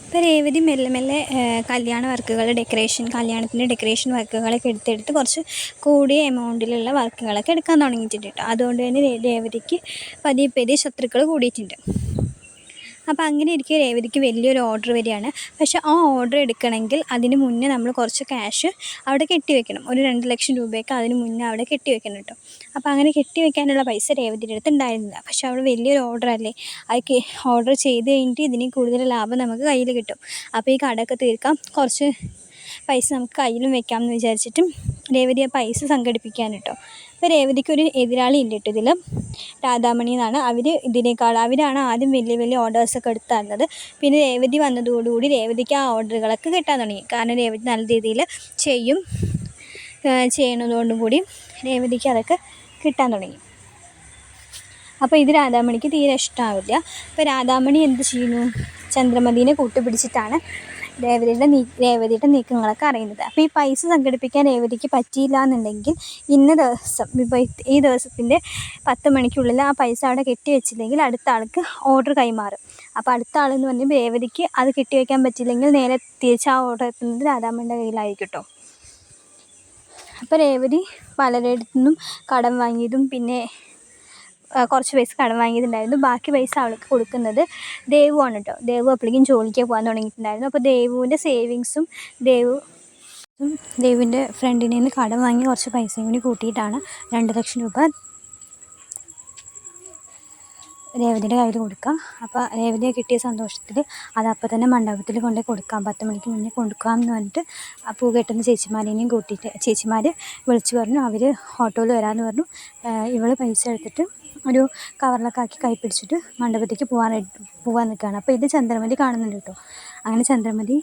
ഇപ്പോൾ രേവതി മെല്ലെ മെല്ലെ കല്യാണ വർക്കുകൾ കല്യാണത്തിൻ്റെ ഡെക്കറേഷൻ വർക്കുകളൊക്കെ എടുത്തെടുത്ത് കുറച്ച് കൂടിയ എമൗണ്ടിലുള്ള വർക്കുകളൊക്കെ എടുക്കാൻ തുടങ്ങിയിട്ടുണ്ട് കേട്ടോ. അതുകൊണ്ട് തന്നെ രേവതിക്ക് പതിയെ പതിയെ ശത്രുക്കൾ കൂടിയിട്ടുണ്ട്. അപ്പോൾ അങ്ങനെ ഇരിക്കെ രേവതിക്ക് വലിയൊരു ഓർഡർ വരികയാണ്. പക്ഷേ ആ ഓർഡർ എടുക്കണമെങ്കിൽ അതിന് മുന്നേ നമ്മൾ കുറച്ച് ക്യാഷ് അവിടെ കെട്ടിവെക്കണം. ഒരു 2 ലക്ഷം രൂപയൊക്കെ അതിന് മുന്നേ അവിടെ കെട്ടിവെക്കണം കേട്ടോ. അപ്പോൾ അങ്ങനെ കെട്ടിവെക്കാനുള്ള പൈസ രേവതിയുടെ അടുത്ത് ഉണ്ടായിരുന്നില്ല. പക്ഷേ അവിടെ വലിയൊരു ഓർഡർ അല്ലേ, അത് ഓർഡർ ചെയ്ത് കഴിഞ്ഞിട്ട് ഇതിന് കൂടുതൽ ലാഭം നമുക്ക് കയ്യിൽ കിട്ടും. അപ്പോൾ ഈ കടമൊക്കെ തീർക്കാം, കുറച്ച് പൈസ നമുക്ക് കയ്യിലും വെക്കാമെന്ന് വിചാരിച്ചിട്ടും രേവതി ആ പൈസ സംഘടിപ്പിക്കാൻ കേട്ടോ. അപ്പോൾ രേവതിക്കൊരു എതിരാളി ഉണ്ട് കേട്ടോ ഇതിൽ, രാധാമണി എന്നാണ്. അവരാണ് ആദ്യം വലിയ വലിയ ഓർഡേഴ്സൊക്കെ എടുത്ത് തന്നത്. പിന്നെ രേവതി വന്നതോടുകൂടി രേവതിക്ക് ആ ഓർഡറുകളൊക്കെ കിട്ടാൻ തുടങ്ങി. കാരണം രേവതി നല്ല രീതിയിൽ ചെയ്യണതോടും കൂടി രേവതിക്ക് അതൊക്കെ കിട്ടാൻ തുടങ്ങി. അപ്പോൾ ഇത് രാധാമണിക്ക് തീരെ ഇഷ്ടമാവില്ല. അപ്പോൾ രാധാമണി എന്ത് ചെയ്യുന്നു, ചന്ദ്രമതിനെ കൂട്ടുപിടിച്ചിട്ടാണ് രേവതിയുടെ നീക്കങ്ങളൊക്കെ അറിയുന്നത്. അപ്പോൾ ഈ പൈസ സംഘടിപ്പിക്കാൻ രേവതിക്ക് പറ്റിയില്ല എന്നുണ്ടെങ്കിൽ ഇന്ന ദിവസം, ഇപ്പോൾ ഈ ദിവസത്തിൻ്റെ 10 മണിക്കുള്ളിൽ ആ പൈസ അവിടെ കെട്ടിവെച്ചില്ലെങ്കിൽ അടുത്ത ആൾക്ക് ഓർഡർ കൈമാറും. അപ്പോൾ അടുത്ത ആളെന്ന് പറയുമ്പോൾ രേവതിക്ക് അത് കെട്ടിവെക്കാൻ പറ്റിയില്ലെങ്കിൽ നേരെ തിരിച്ച് ആ ഓർഡർ എത്തുന്നത് രാധാമണിയുടെ കയ്യിലായിരിക്കും കേട്ടോ. അപ്പോൾ രേവതി പലരുടെ നിന്നും കടം വാങ്ങിയതും പിന്നെ കുറച്ച് പൈസ കടം വാങ്ങിയിട്ടുണ്ടായിരുന്നു. ബാക്കി പൈസ അവൾക്ക് കൊടുക്കുന്നത് ദേവുവാണ് കേട്ടോ. ദേവു അപ്പോഴേക്കും ജോലിക്ക് പോകാൻ തുടങ്ങിയിട്ടുണ്ടായിരുന്നു. അപ്പോൾ ദേവുവിൻ്റെ സേവിങ്സും ദേവുവിൻ്റെ ഫ്രണ്ടിൽ നിന്ന് കടം വാങ്ങി കുറച്ച് പൈസയും കൂടി കൂട്ടിയിട്ടാണ് 2 ലക്ഷം രൂപ രേവതിയുടെ കയ്യിൽ കൊടുക്കുക. അപ്പോൾ രേവതിയെ കിട്ടിയ സന്തോഷത്തിൽ അതപ്പോൾ തന്നെ മണ്ഡപത്തിൽ കൊണ്ടുപോയി കൊടുക്കാം, 10 മണിക്ക് മുന്നേ കൊടുക്കാമെന്ന് പറഞ്ഞിട്ട് ആ പൂ കെട്ടുന്ന ചേച്ചിമാരെയും കൂട്ടിയിട്ട് ചേച്ചിമാർ വിളിച്ചു പറഞ്ഞു. അവർ ഓട്ടോയിൽ വരാമെന്ന് പറഞ്ഞു. ഇവൾ പൈസ എടുത്തിട്ട് ഒരു കവറിലൊക്കെ ആക്കി കൈ പിടിച്ചിട്ട് മണ്ഡപത്തേക്ക് പോകാൻ നിൽക്കുകയാണ്. അപ്പോൾ ഇത് ചന്ദ്രമതി കാണുന്നുണ്ട് കേട്ടോ. അങ്ങനെ ചന്ദ്രമതി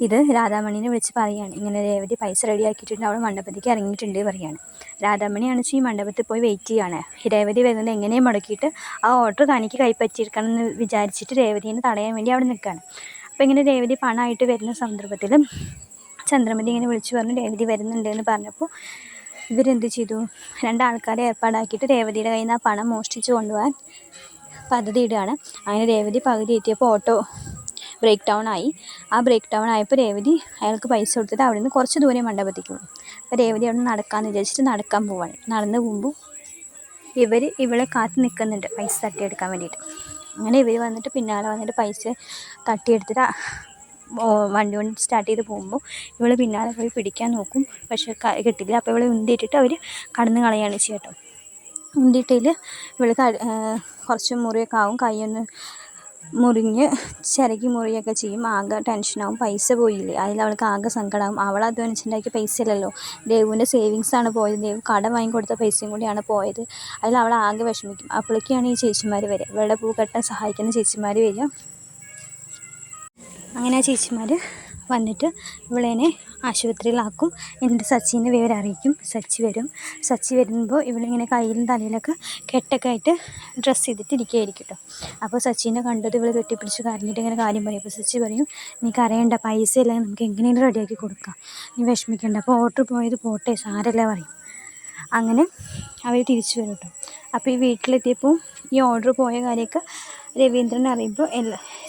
ഇത് രാധാമണീനെ വിളിച്ച് പറയുകയാണ്, ഇങ്ങനെ രേവതി പൈസ റെഡിയാക്കിയിട്ടുണ്ട്, അവൾ മണ്ഡപത്തേക്ക് ഇറങ്ങിയിട്ടുണ്ട് പറയുകയാണ്. രാധാമണിയാണ് ഈ മണ്ഡപത്തിൽ പോയി വെയിറ്റ് ചെയ്യുകയാണ്. രേവതി വരുന്നത് എങ്ങനെയും മുടക്കിയിട്ട് ആ ഓർഡർ തനിക്ക് കൈപ്പറ്റിയിരിക്കണം എന്ന് വിചാരിച്ചിട്ട് രേവതിനെ തടയാൻ വേണ്ടി അവിടെ നിൽക്കുകയാണ്. അപ്പോൾ ഇങ്ങനെ രേവതി പണമായിട്ട് വരുന്ന സന്ദർഭത്തിൽ ചന്ദ്രമതി ഇങ്ങനെ വിളിച്ചു പറഞ്ഞു രേവതി വരുന്നുണ്ട് എന്ന് പറഞ്ഞപ്പോൾ ഇവരെന്ത് ചെയ്തു, 2 ആൾക്കാരെ ഏർപ്പാടാക്കിയിട്ട് രേവതിയുടെ കയ്യിൽ നിന്ന് ആ പണം മോഷ്ടിച്ച് കൊണ്ടുപോകാൻ പദ്ധതി ഇടുകയാണ്. അങ്ങനെ രേവതി പകുതി എത്തിയപ്പോൾ ഓട്ടോ ബ്രേക്ക് ഡൗൺ ആയി. ആ ബ്രേക്ക് ഡൗൺ ആയപ്പോൾ രേവതി അയാൾക്ക് പൈസ കൊടുത്തിട്ട് അവിടെ നിന്ന് കുറച്ച് ദൂരെ മണ്ഡപത്തേക്ക് പോകും. അപ്പോൾ രേവതി അവിടെ നിന്ന് നടക്കാമെന്ന് വിചാരിച്ചിട്ട് നടക്കാൻ പോവാണ്. നടന്നു പോകുമ്പോൾ ഇവളെ കാത്ത് നിൽക്കുന്നുണ്ട് പൈസ തട്ടിയെടുക്കാൻ വേണ്ടിയിട്ട്. അങ്ങനെ ഇവർ വന്നിട്ട് പിന്നാലെ വന്നിട്ട് പൈസ തട്ടിയെടുത്തിട്ട് വണ്ടി സ്റ്റാർട്ട് ചെയ്ത് പോകുമ്പോൾ ഇവൾ പിന്നാലെ പോയി പിടിക്കാൻ നോക്കും, പക്ഷേ കിട്ടില്ല. അപ്പോൾ ഇവളെ ഉന്തിയിട്ടിട്ട് അവർ കടന്ന് കളയാണ് ചേട്ടോ. ഉന്തിയിട്ടതിൽ ഇവൾ കുറച്ച് മുറിയൊക്കെ ആവും, കൈയൊന്ന് മുറിഞ്ഞ് ചിരകി മുറിയൊക്കെ ചെയ്യും. ആകെ ടെൻഷനാവും, പൈസ പോയില്ലേ, അതിൽ അവൾക്ക് ആകെ സങ്കടമാവും. അവൾ അധ്വാനിച്ചുണ്ടാക്കിയ പൈസ അല്ലല്ലോ, ദേവുവിൻ്റെ സേവിങ്സാണ് പോയത്, ദേവു കടം വാങ്ങിക്കൊടുത്ത പൈസയും കൂടിയാണ് പോയത്. അതിൽ അവൾ ആകെ വിഷമിക്കും. അപ്പോഴേക്കാണ് ഈ ചേച്ചിമാർ വരിക, ഇവളുടെ പൂ കെട്ടാൻ സഹായിക്കുന്ന ചേച്ചിമാർ വരിക. അങ്ങനെ ആ ചേച്ചിമാർ വന്നിട്ട് ഇവളേനെ ആശുപത്രിയിലാക്കും. എന്നിട്ട് സച്ചിനെ വിവരം അറിയിക്കും. സച്ചി വരുമ്പോൾ ഇവളിങ്ങനെ കയ്യിലും തലയിലൊക്കെ കെട്ടൊക്കെ ആയിട്ട് ഡ്രസ്സ് ചെയ്തിട്ട് ഇരിക്കുകയായിരിക്കും കേട്ടോ. അപ്പോൾ സച്ചിനെ കണ്ടത് ഇവൾ കെട്ടിപ്പിടിച്ച് കരഞ്ഞിട്ട് ഇങ്ങനെ കാര്യം പറയും. അപ്പോൾ സച്ചി പറയും, നീ കരയണ്ട, പൈസ ഇല്ലെങ്കിൽ നമുക്ക് എങ്ങനെയും റെഡിയാക്കി കൊടുക്കാം, നീ വിഷമിക്കണ്ട, അപ്പോൾ ഓർഡർ പോയത് പോട്ടെ, സാരല്ല പറയും. അങ്ങനെ അവർ തിരിച്ചു വരും കേട്ടോ. അപ്പോൾ ഈ വീട്ടിലെത്തിയപ്പോൾ ഈ ഓർഡർ പോയ കാര്യമൊക്കെ രവീന്ദ്രൻ അറിയുമ്പോൾ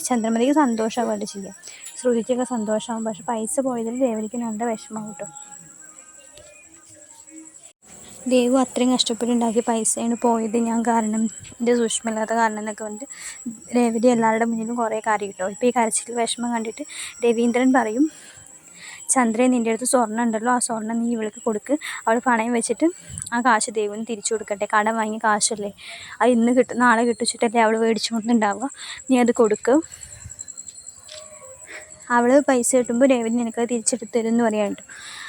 ചന്ദ്രമതിക്ക് സന്തോഷമാവുകയാണ് ചെയ്യുക, ശ്രുതിക്കൊക്കെ സന്തോഷമാവും. പക്ഷെ പൈസ പോയതിൽ രേവതിക്ക് നല്ല വിഷമം കിട്ടും. ദേവു അത്രയും കഷ്ടപ്പെട്ടുണ്ടാക്കിയ പൈസയാണ് പോയത് ഞാൻ കാരണം, എൻ്റെ സൂക്ഷ്മമില്ലാത്ത കാരണം എന്നൊക്കെ പറഞ്ഞിട്ട് രേവതി എല്ലാവരുടെ മുന്നിലും കുറേ കാര്യം കിട്ടും. ഇപ്പോൾ ഈ കരച്ചിൽ വിഷമം കണ്ടിട്ട് രവീന്ദ്രൻ പറയും, ചന്ദ്രൻ നിൻ്റെ അടുത്ത് സ്വർണ്ണം ഉണ്ടല്ലോ, ആ സ്വർണ്ണം നീ ഇവൾക്ക് കൊടുക്ക്, അവൾ പണയം വെച്ചിട്ട് ആ കാശ് ദേവുവിന് തിരിച്ചു കൊടുക്കട്ടെ, കടം വാങ്ങിയ കാശല്ലേ, അത് ഇന്ന് കിട്ടും നാളെ കിട്ടിച്ചിട്ടല്ലേ അവൾ മേടിച്ചു കൊണ്ടുണ്ടാവുക, നീ അത് കൊടുക്ക്, അവൾ പൈസ കിട്ടുമ്പോൾ രേവതി നിനക്കത് തിരിച്ചെടുത്ത് തരും എന്ന് പറയാനുണ്ട്.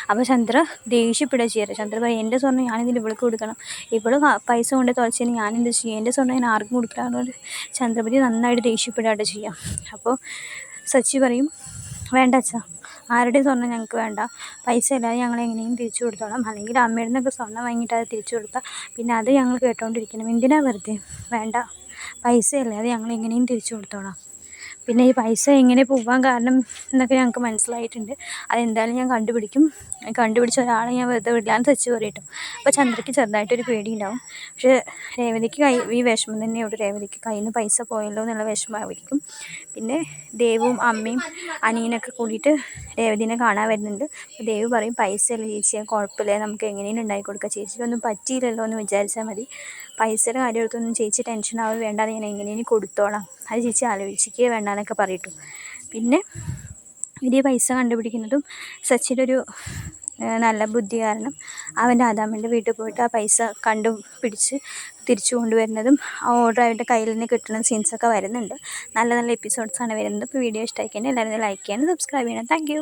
അപ്പോൾ ചന്ദ്ര ദേഷ്യപ്പെടുക ചെയ്യാറ്. ചന്ദ്ര പറയും, എൻ്റെ സ്വർണ്ണം ഞാനിതിൽ ഇവൾക്ക് കൊടുക്കണം, ഇവൾ പൈസ കൊണ്ട് തുളച്ചതിന് ഞാനെന്ത് ചെയ്യും, എൻ്റെ സ്വർണ്ണം ഞാൻ ആർക്കും കൊടുക്കാറുണ്ട്. ചന്ദ്രപതി നന്നായിട്ട് ദേഷ്യപ്പെടുകയാണ് ചെയ്യാം. അപ്പോൾ സച്ചി പറയും, വേണ്ട അച്ഛാ, ആരുടെയും സ്വർണ്ണം ഞങ്ങൾക്ക് വേണ്ട, പൈസ ഇല്ലാതെ ഞങ്ങൾ എങ്ങനെയും തിരിച്ചു കൊടുത്തോളാം, അല്ലെങ്കിൽ അമ്മയുടെ നിന്നൊക്കെ സ്വർണ്ണം വാങ്ങിയിട്ട് അത് തിരിച്ചു കൊടുത്താൽ പിന്നെ അത് ഞങ്ങൾ കേട്ടോണ്ടിരിക്കണം, എന്തിനാ വെറുതെ, വേണ്ട, പൈസ ഇല്ലാതെ ഞങ്ങൾ എങ്ങനെയും തിരിച്ചു കൊടുത്തോളാം, പിന്നെ ഈ പൈസ എങ്ങനെ പോകാൻ കാരണം എന്നൊക്കെ ഞങ്ങൾക്ക് മനസ്സിലായിട്ടുണ്ട്. അതെന്തായാലും ഞാൻ കണ്ടുപിടിച്ച ഒരാളെ ഞാൻ വെറുതെ വിടില്ലാന്ന് തെച്ച് പറയട്ടോ. അപ്പോൾ ചന്ദ്രയ്ക്ക് ചെറുതായിട്ടൊരു പേടിയുണ്ടാവും. പക്ഷേ രേവതിക്ക് ഈ വിഷമം തന്നെയുള്ളൂ. രേവതിക്ക് കയ്യിൽ നിന്ന് പൈസ പോയല്ലോ എന്നുള്ള വിഷമമായിരിക്കും. പിന്നെ ദേവും അമ്മയും അനിയനൊക്കെ കൂടിയിട്ട് രേവതിനെ കാണാൻ വരുന്നുണ്ട്. അപ്പോൾ ദേവ് പറയും പൈസയല്ലേ ചേച്ചിയെ, കുഴപ്പമില്ല, നമുക്ക് എങ്ങനെയും ഉണ്ടാക്കി കൊടുക്കാം, ചേച്ചിക്കൊന്നും പറ്റിയില്ലല്ലോ എന്ന് വിചാരിച്ചാൽ മതി, പൈസയുടെ കാര്യം എടുത്തൊന്നും ചേച്ചി ടെൻഷനാവും വേണ്ട, ഞാൻ എങ്ങനെയും കൊടുത്തോളാം, അത് ചേച്ചി ആലോചിക്കേ വേണ്ടാന്നൊക്കെ പറയട്ടു. പിന്നെ ഇവർ പൈസ കണ്ടുപിടിക്കുന്നതും സച്ചിൻ്റെ ഒരു നല്ല ബുദ്ധി കാരണം അവൻ്റെ ആദാമിൻ്റെ വീട്ടിൽ പോയിട്ട് ആ പൈസ കണ്ടുപിടിച്ച് തിരിച്ചു കൊണ്ടുവരുന്നതും ആ ഓർഡർ അവൻ്റെ കയ്യിൽ നിന്ന് കിട്ടുന്ന സീൻസൊക്കെ വരുന്നുണ്ട്. നല്ല നല്ല എപ്പിസോഡ്സാണ് വരുന്നത്. അപ്പോൾ വീഡിയോ ഇഷ്ടമായിക്കഴിഞ്ഞാൽ എല്ലാവരും ലൈക്ക് ചെയ്യാനും സബ്സ്ക്രൈബ് ചെയ്യണം. Thank you.